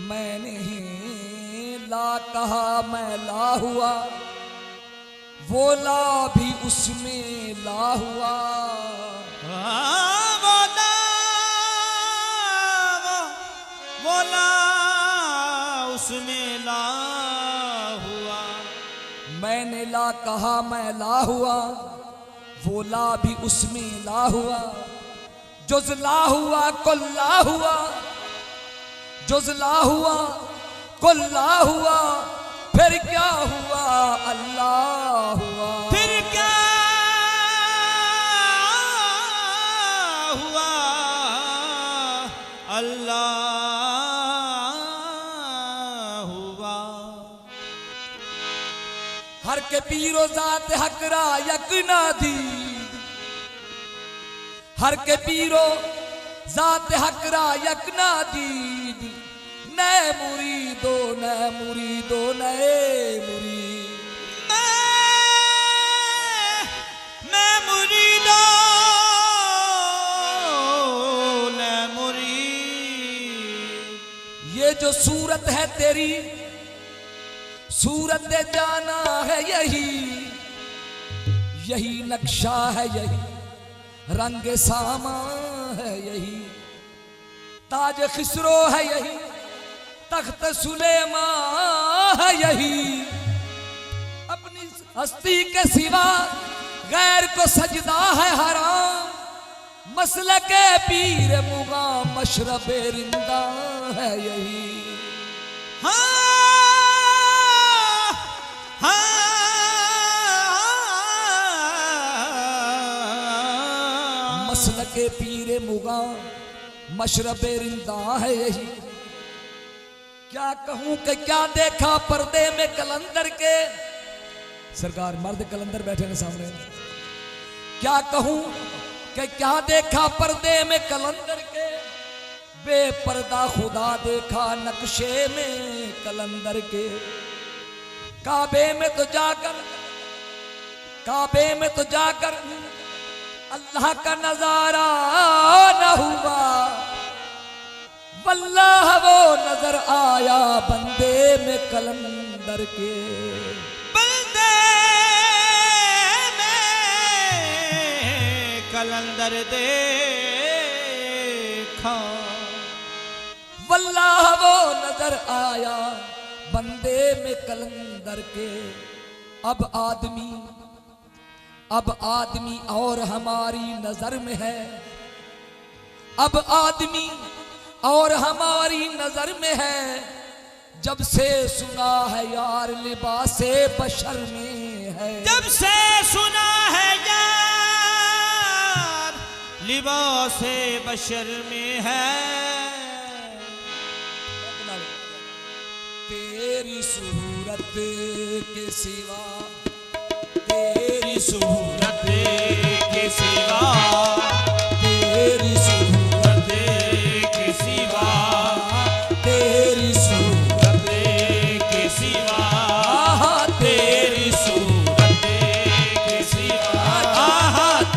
मैंने ला कहा मैं ला हुआ, वो ला भी उसमें ला हुआ। वो ला उसमें ला हुआ। मैंने ला कहा मैं ला हुआ, वो ला भी उसमें ला हुआ। जुज़ ला हुआ कुल ला हुआ, जुज़ ला हुआ कुल ला हुआ। फिर क्या हुआ अल्लाह हुआ। फिर क्या हुआ अल्लाह हुआ। हर के पीरो ज़ात हकरा यकना दी, हर के पीरो ज़ात हकरा यकना दीद। नए मुरीदो नए मुरीदो नए मुरीद। मैं मुरीदो न मुरीद। ये जो सूरत है तेरी, सूरत जाना है यही, यही नक्शा है यही रंग सामा है यही। ताज खिसरो है यही, तख्त सुलेमा है यही। अपनी हस्ती के सिवा गैर को सजदा है हराम। मसलके पीर मुगाम मशरबे रिंदा है यही। मसलके पीर मुगाम मशरबे रिंदा है यही। क्या कहूं कि क्या देखा पर्दे में कलंदर के। सरकार मर्द कलंदर बैठे हैं सामने। क्या कहूं कि क्या देखा पर्दे में कलंदर के। बेपर्दा खुदा देखा नक्शे में कलंदर के। काबे में तो जाकर, काबे में तो जाकर अल्लाह का नजारा न हुआ। वल्लाह वो नजर आया बंदे में कलंदर के। बंदे में कलंदर देखा। वल्लाह वो नजर आया बंदे में कलंदर के। अब आदमी और हमारी नजर में है। अब आदमी और हमारी नजर में है। जब से सुना है यार लिबासे बशर में है। जब से सुना है यार लिबासे बशर में है। तेरी सूरत के सिवा, तेरी सूरत के सिवा, तेरी सूरत के सिवा, तेरी सूरत के सिवा, तेरी सूरत के सिवा,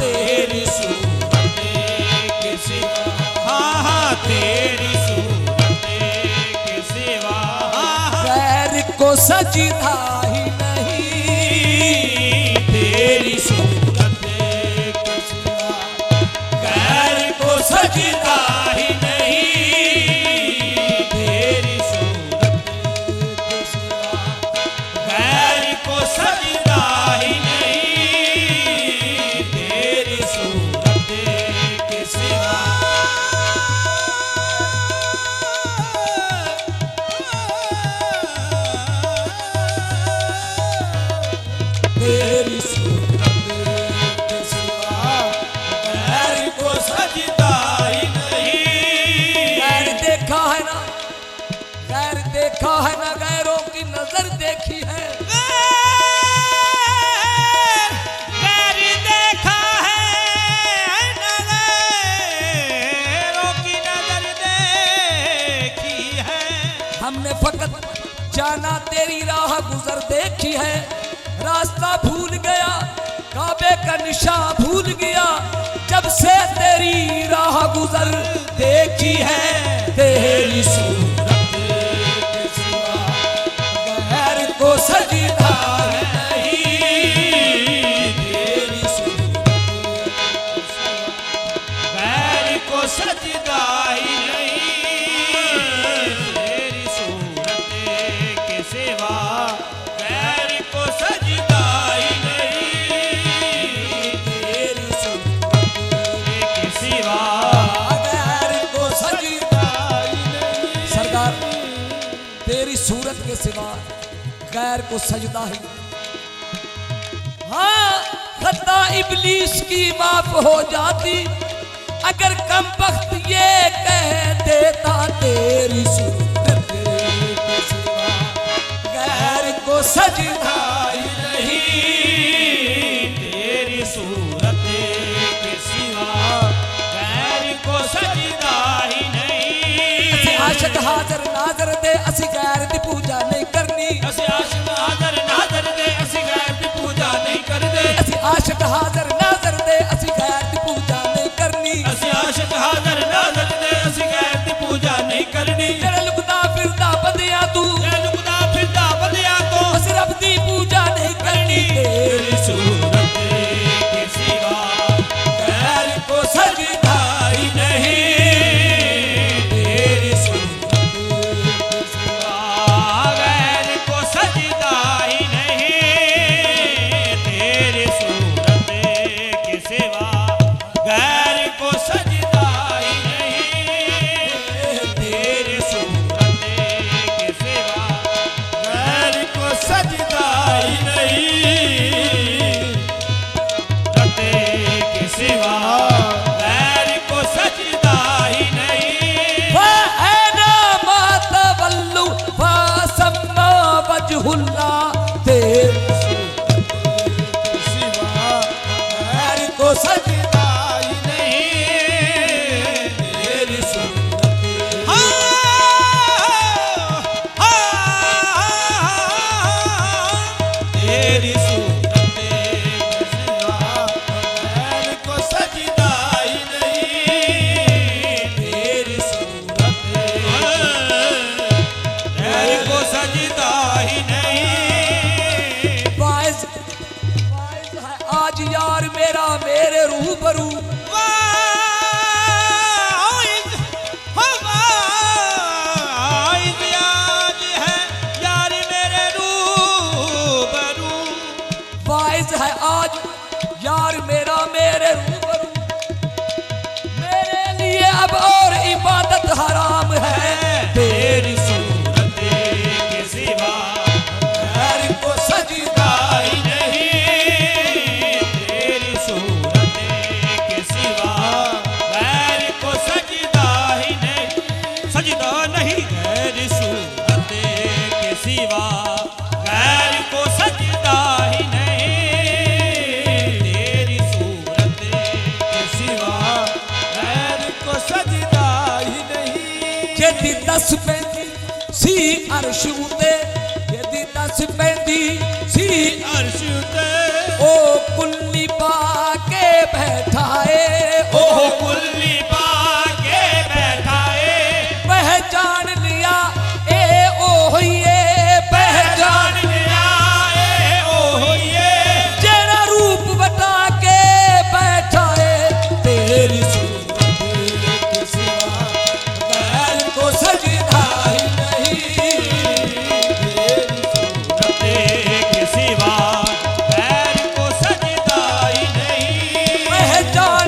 तेरी सूरत के सिवा, तेरी सूरत के सिवा। गैर को सजदा ही नहीं, तेरी सूरत के सिवा। गैर को सजदा ही नहीं, तेरी सूरत के सिवा। गैर को सजदा ही नहीं, तेरी सूरत के सिवा। तेरी सूरत के सिवा गैर को सजदा ही नहीं। गैर देखा है ना, गैर देखा है ना, गैरों की नजर देखी है। गैर देखा है न गैरों की नजर देखी है। हमने फकत जाना तेरी राह गुजर देखी है। रास्ता भूल गया, काबे का निशान भूल गया। जब से तेरी राह गुजर देखी है। तेरी सूरत सजदा ही नहीं, तेरी सूरत के सिवा गैर को सजदा ही नहीं, तेरी सूरत के सिवा गैर को सजदा ही नहीं। सरदार तेरी सूरत के सिवा गैर को सजदा ही। हाँ, खता इबलीस की माफ हो जाती अगर कम वक्त ये कह देता तेरी सूरत के सिवा गैर को सजदा ही नहीं, तेरी सूरत के सिवा गैर को सजदा ही नहीं। आशिक हाजर नाजर दे असी गैर दी पूजा नहीं करनी, असी आशिक हाजर नाजर दे असी गैर दी पूजा नहीं करदे, असी आशिक हाजर नाजर दे असी गैर दी पूजा नहीं करनी, असी आशिक हाजर नाजर दे असी गैर दी पूजा नहीं करनी। तेरे लुकदा फिरदा बंदिया तू ते लुकदा फिरदा बंदिया तो असी रब दी पूजा नहीं करनी, तेरी सूरत के सिवा गैर को सजदा ही नहीं, तेरी सूरत के सिवा गैर को सजदा ही नहीं, तेरी सूरत के सिवा गैर को सजदा ही नहीं, तेरी सूरत के सिवा गैर को सजदा ही नहीं, रते के सिवा गैर को सजदा ही नहीं। फअना मा तवल्लु फसम्मा वजहुल्लाह तेरी सूरत के सिवा गैर को सजदा ही नहीं, तेरी सूरत तेरी सूरत के सिवा गैर को सजदा ही नहीं, तेरी सूरत गैर को सजदा ही नहीं। वाइज वाइज है आज यार मेरा मेरे रूबरू वाइज आज है यार मेरे रूबरू, वाइज है आज यार मेरा मेरे रूबरू, मेरे लिए अब और इबादत हराम है, तेरी सूरत के सिवा गैर को सजदा ही नहीं, तेरी सूरत के सिवा गैर को सजदा ही नहीं, सजदा नहीं, तेरी सूरत के सिवा गैर को सजदा ही नहीं, तेरी सूरत के सिवा गैर को सजदा ही नहीं। जेदी दस पैंदी सी अर्श उते, जेदी दस पैंदी सी अर्श उते ओ कुल्ली पाके बैठाए, ओ कुल्ली पाके बैठाए, पहचान लिया ए ओ होइए पहचान लिया ए ओ ये, जेड़ा रूप बता के बैठाए, तेरी सूरत के सिवा गैर को सजदा ही नहीं, तेरी सूरत के सिवा गैर को सजदा ही नहीं, पहचान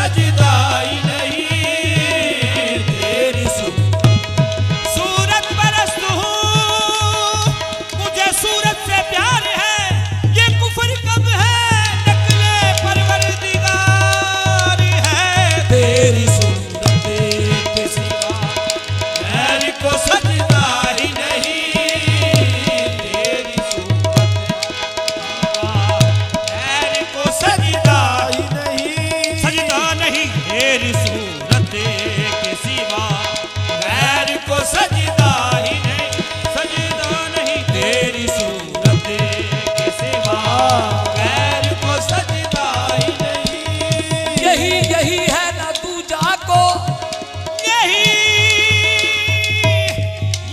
सजदा ही नहीं तेरी सूरत परस्त हूँ मुझे सूरत से प्यार है ये कुफर कब है नकले परवरदिगार है तेरी सूरत के सिवा गैर को सजदा ही नहीं तेरी गैर को सजदा ही नहीं सजदा नहीं तेरी सूरत के सिवा गैर को सजदा ही नहीं सजदा नहीं तेरी सूरत के सिवा गैर को सजदा ही नहीं यही यही है ना दूजा को यही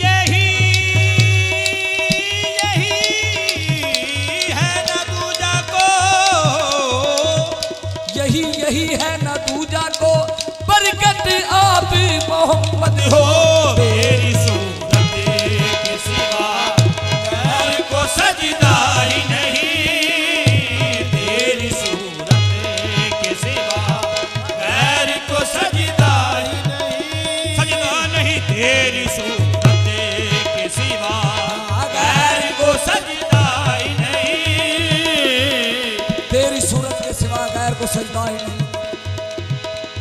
यही यही है ना दूजा को यही यही है ना दूजा को बरकत आप मोहम्मद हो तेरी सूरत के सिवा गैर को सजदा ही नहीं तेरी सूरत के सिवा गैर को सजदा ही नहीं सजदा नहीं तेरी सूरत के सिवा गैर को सजदा ही नहीं तेरी सूरत के सिवा गैर को सजदा ही नहीं।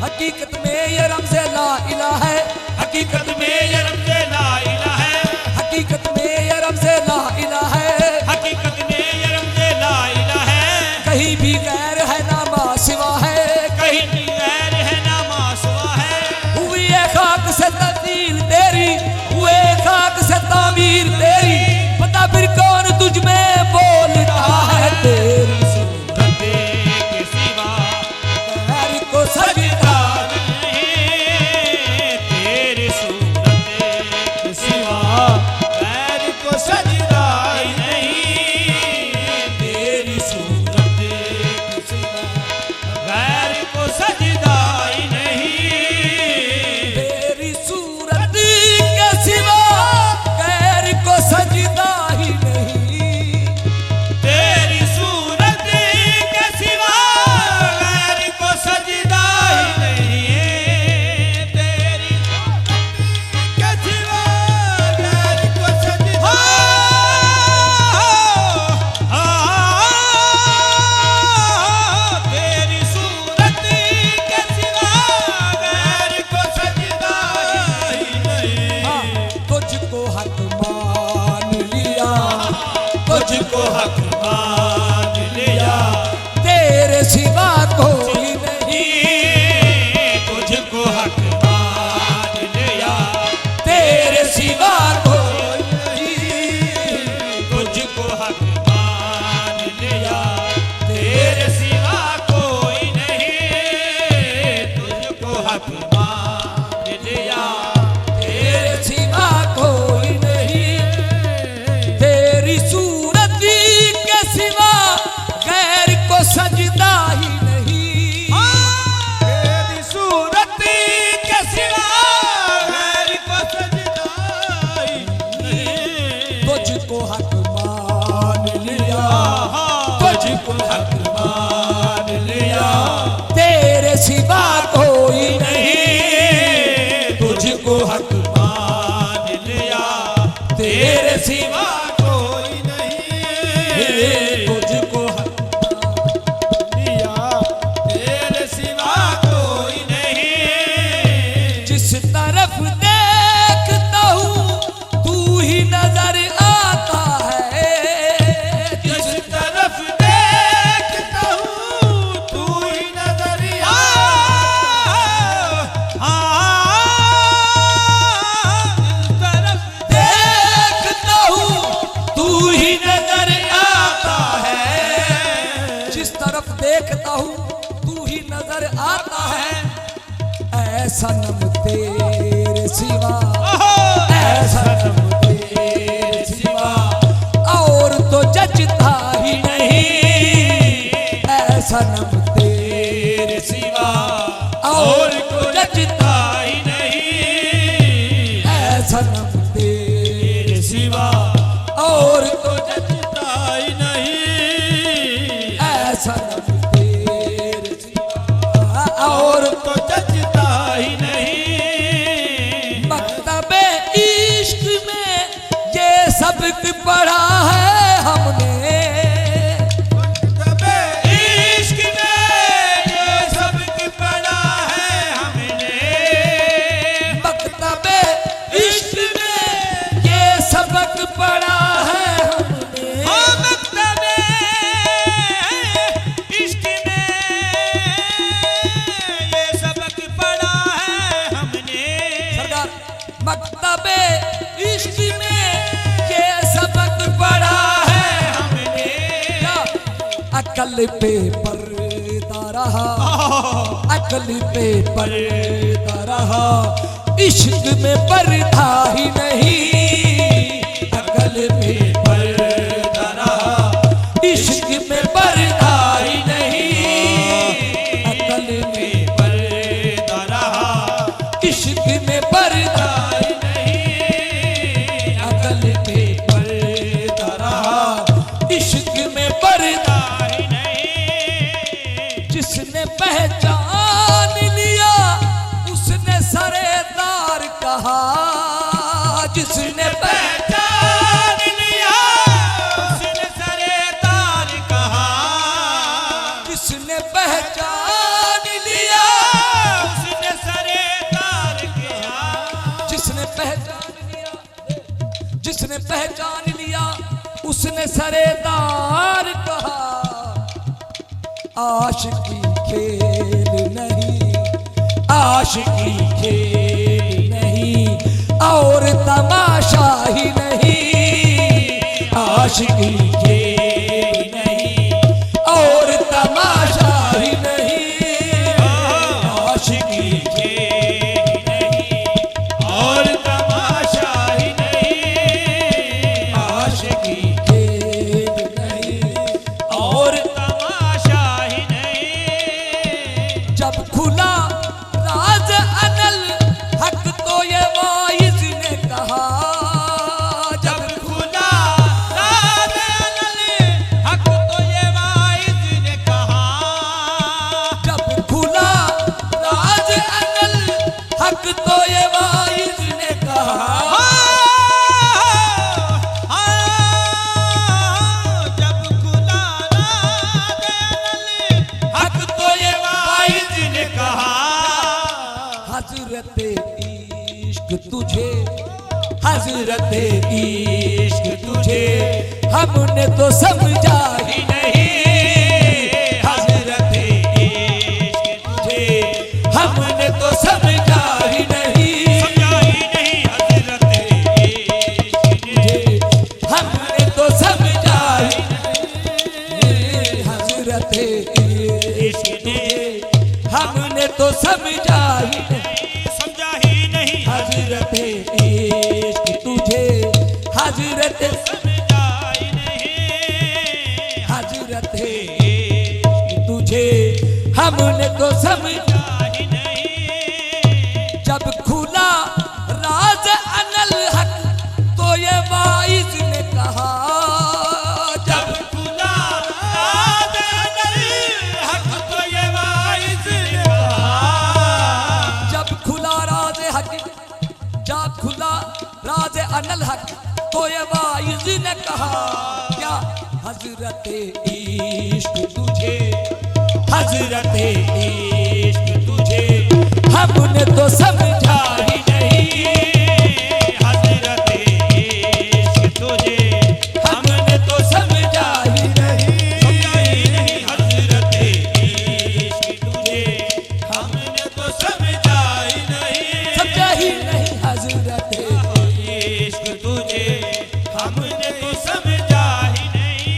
हकीकत में ये रमज़े ला इलाहा है हकीकत में ये रमज़े ला इलाहा है हकीकत में ये रमज़े ला इलाहा है हकीकत में ये रमज़े ला इलाहा है कहीं भी गैर है ना मा सिवा है कहीं भी गैर है ना मासवा है हुई है खाक से तब्दील तेरी हुए खाक से तामीर तेरी पता फिर कौन तुझ में बोलता है तेरी सूरत के सिवा गैर को सजदा तेरी सूरत के सिवा गैर को सजदा ही नहीं तेरी सूरत के सिवा गैर को सजदा ही नहीं तेरी सूरत के सिवा गैर को सजदा ही नहीं तेरी सूरत के सिवा गैर को सजदा ही नहीं तेरी के सिवा गैर को सजदा तेरी सूरत के सिवा गैर को सजदा ही नहीं तुझको हक मान लिया तुझको हक मान लिया तेरे सिवा कोई नहीं तुझको हक मान लिया तेरे सिवा कोई नहीं तुझको हक मान लिया तेरे सिवा कोई नहीं तुझको हक मान लिया तेरे सिवा कोई नहीं तेरी सूरत के सिवा गैर को सजदा ही नहीं तेरी सूरत के सिवा गैर को सजदा ही नहीं तुझको हक मान लिया तुझको हक मान लिया तेरे सिवा कोई नहीं तुझको हक मान लिया तेरे सिवा कोई नहीं तुझको हक लिया तेरे सिवा कोई नहीं जिस तरफ देखता हूँ तू ही नजर आता है जिस तरफ देखता हूँ तू ही नजर जिस तरफ देखता हूँ तू ही नजर आता है जिस तरफ देखता हूँ तू ही नजर आता है ऐसा नम तेरे सिवा ऐसा नम तेरे सिवा और तो जचता ही नहीं ऐसा नम तेरे सिवा और तो जचता ही नहीं ऐसा नम तेरे सिवा और तो जचता ही नहीं ऐसा नम तेरे सिवा और अकल पे पर्दा रहा, अकल पे पर्दा रहा, इश्क में पर्दा ही नहीं। अकल पे पर्दा रहा, इश्क में पर्दा ही नहीं। अकल में पर्दा रहा, इश्क में पर्दा ही नहीं। अकल में पर्दा रहा, इश्क में पर्दा ही नहीं। जिसने पहचान लिया उसने सरेदार कहा, जिसने पहचान लिया उसने सरेदार कहा, जिसने पहचान लिया उसने सरेदार कहा, जिसने पहचान लिया, जिसने पहचान लिया उसने सरेदार कहा। आशिकी खेल नहीं, आशिकी खेल नहीं, और तमाशा ही नहीं। आशिकी खेल नहीं, और तमाशा ही नहीं। आशिकी खेल नहीं, और तमाशा ही नहीं। आशिकी खेल नहीं, और तमाशा ही नहीं। जब खुला राज अनल हक तो ये वाइज ने कहा। जब खुला राज अनल हक तो ये वाइज ने कहा। जब खुला राज अनल हक तो ये वाइज ने कहा। जब खुला राज अनल हक तो ये वाइज ने कहा। हजरत इश्क तुझे, हजरत इश्क तुझे हमने तो समझा ही नहीं। हजरत इश्क तुझे हमने तो समझा ही नहीं। समझा ही नहीं हजरत इश्क तुझे हमने तो समझा ही नहीं। हजरत इश्क तुझे हमने तो समझा ही नहीं। समझा ही नहीं हजरत इश्क तुझे, हजरत समझा ही नहीं। हजरत इश्क तुझे हमने तो समझा। ही नहीं। जब खुला राज अनल हक तो ये वाइज ने कहा। जब खुला राज अनल हक तो ये वाइज ने कहा। जब खुला राज हक, जब खुला राज अनल हक तो ये वाइज ने कहा। क्या हजरत इश्क तुझे, हजरत इश्क तुझे हमने तो समझा ही नहीं। हजरत इश्क तुझे हमने तो समझा ही नहीं। समझा ही नहीं। हजरत इश्क तुझे हमने तो समझा ही नहीं। समझा ही नहीं। हजरत इश्क तुझे हमने तो समझा ही नहीं।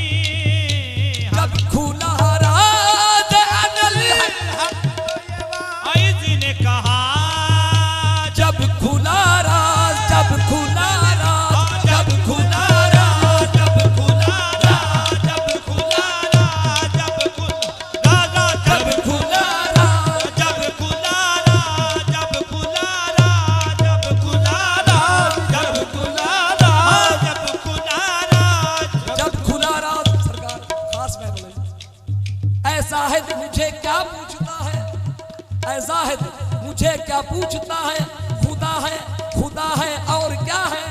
जब खुला राज अनल आइज ने कहा। जब खुला राज, जब खुला राज, जब खुला राज, जब खुला राज, जब खुला राज, जब खुला राज, जब खुला राज, जब खुला राज, जब खुला राज, जब खुला राज, जब खुला राज, जब खुला राज। जब खुला राज। सरकार खास में बोले, ऐसा है मुझे क्या पूछता है, ऐसा है मुझे क्या पूछता है। खुदा है, खुदा है और क्या है।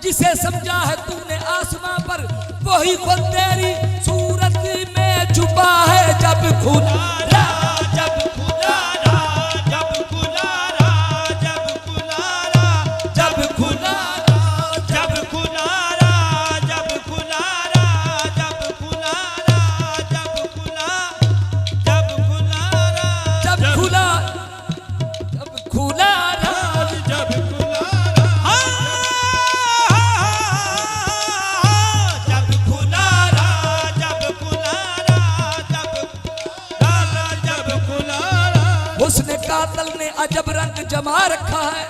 जिसे समझा है तूने आसमां पर वही खुद तेरी सूरत में छुपा है। जब खुला राज, जब खुला राज, जब खुला राज, जब खुला राज, जब खुला राज, जब खुला राज, जब खुला राज, जब खुला राज, जब खुला, जब खुला राज, जब खुला, जब खुला राज, जब खुला राज, जब खुला राज, जब खुला राज, हुस्न कातल ने अजब रंग जमा रखा है।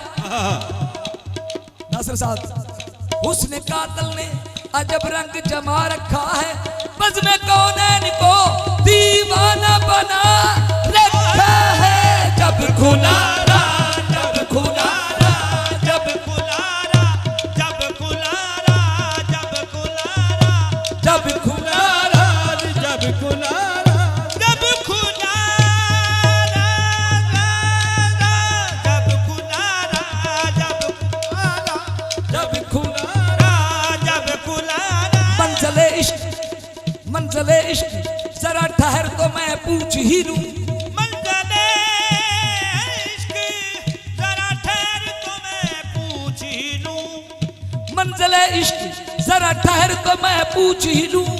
नासिर साहब, हुस्न कातल ने अजब रंग जमा रखा है, बज़्म कौनैन को दीवाना बना रखा है। जब खुला जब खुला जब खुला जब खुला जब खुला जब खुला जब खुला जब खुला जब खुला जब खुला जब खुला मंज़िले इश्क जरा ठहर तो मैं पूछ ही लूं। मंज़िले इश्क जरा ठहर तो मैं पूछ ही लूं। मंज़िले इश्क जरा ठहर तो मैं पूछ ही लूं,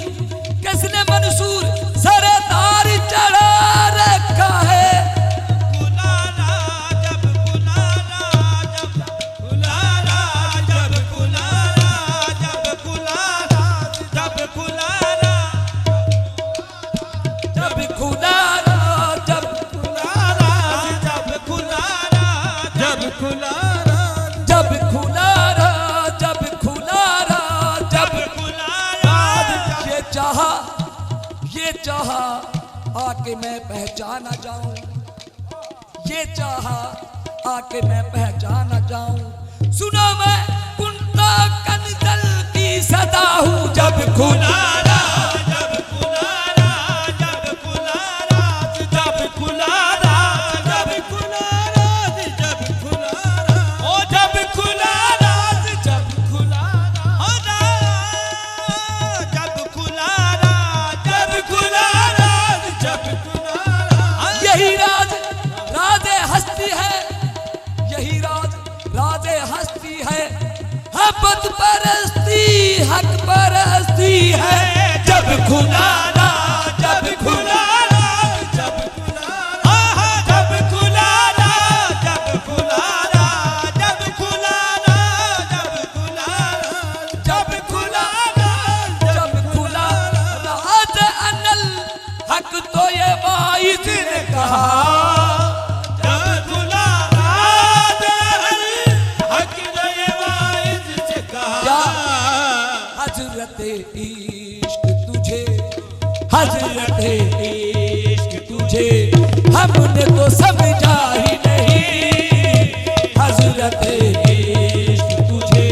किसने मंसूर सरदार चढ़ा रखा है। कुलारा जब कुलारा जब कुलारा जब कुलारा जब कुलारा जब कुलारा जब खुलारा जब कुलारा जब कुलारा जब कुलारा जब खुलारा जब खुलारा जब कुलारा ये चाहा आके मैं पहचाना जाऊं, ये चाहा आके मैं पहचाना जाऊं। सुनो मैं कुंता कंजल की सदा हूं। जब खुलारा जब कुलारा जब कुलारा जब कुलारा जब कुलारा जब कुलारा ओ जब कुलारा जब कुलारा हो ना जब कुलारा जब कुलारा जब कुलारा यही राज राजे हस्ती है, यही राजे हस्ती है, हक परस्ती हक परस्ती है। जब खुलारा जब खुलारा जब कुलारा जब कुलारा जब कुलारा जब कुलारा जब कुलारा जब खुलारा जब खुलारा राज अनल हक तो ये वाइज ने कहा। जब कुलारा हक ये वाइज से क्या कहा। हजरत इश्क तुझे, हजरत इश्क तुझे हमने तो समझा ही नहीं। हजरत इश्क तुझे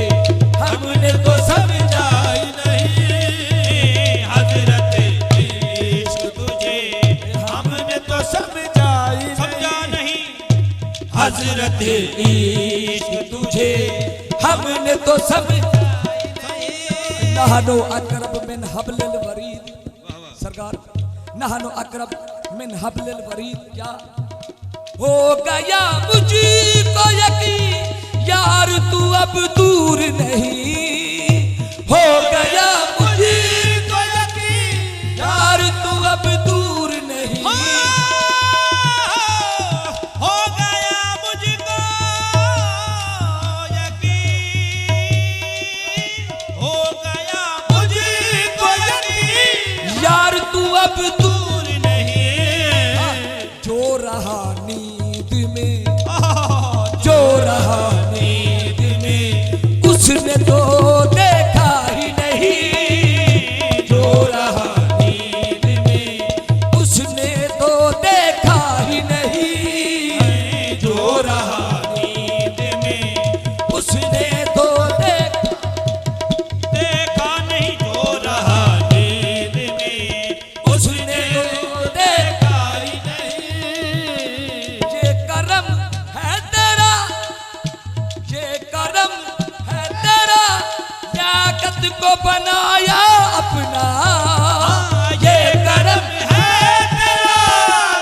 हमने तो समझा ही नहीं। हजरत इश्क तुझे हमने तो समझा नहीं। हजरत इश्क तुझे हमने तो समझा। नहनो अकरब मिन हब्लिल वरीद, सरकार नहनो अकरब मिन हब्लिल वरीद। क्या हो गया मुझको यकीन यार तू अब दूर नहीं। हो गया मुझको यकीन यार तू अब दूर नहीं। हो गया मुझको यकीन हो गया मुझको यकीन यार तू अब दूर नहीं। जो रहा नींद में, जो रहा नींद में उसने तो देखा ही नहीं। जो रहा नींद में उसने तो देखा ही नहीं। जो रहा नींद में उसने तो देखा नहीं। जो रहा नींद में उसने तो देखा ही नहीं। ये करम है तेरा, ये करम है तेरा, लियाकत को बनाया अपना। ये करम है तेरा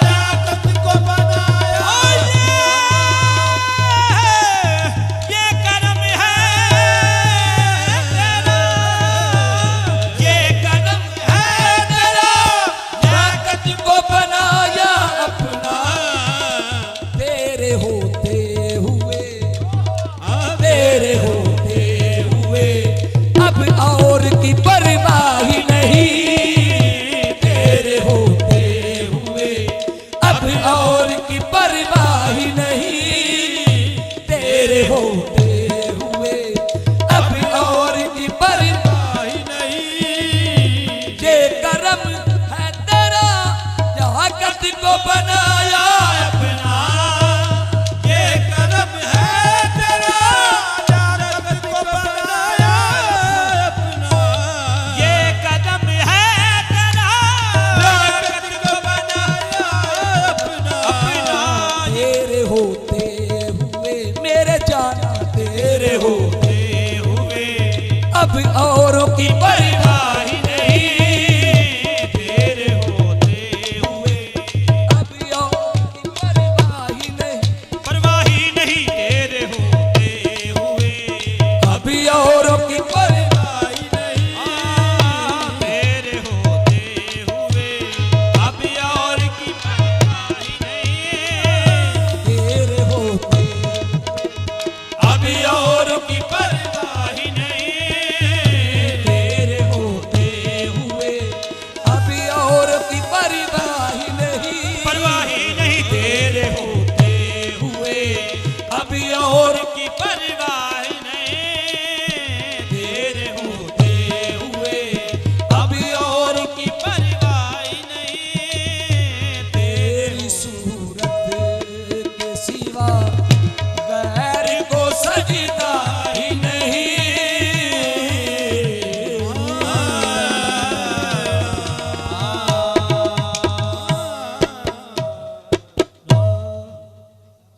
लियाकत को बनाया। ये करम है तेरा, ये करम है तेरा लियाकत को बनाया अपना। तेरे होते हुए, तेरे होते हुए अब और की परवाह ही नहीं। तेरे होते हुए अब और की परवाह होते हुए अब और की परवाह नहीं। ये करम है तेरा यहाँ कद को बनाया अपना ये करम है तेरा जगत को बनाया अपना। ये कदम है तेरा जगत को बनाया अपना। तेरे होते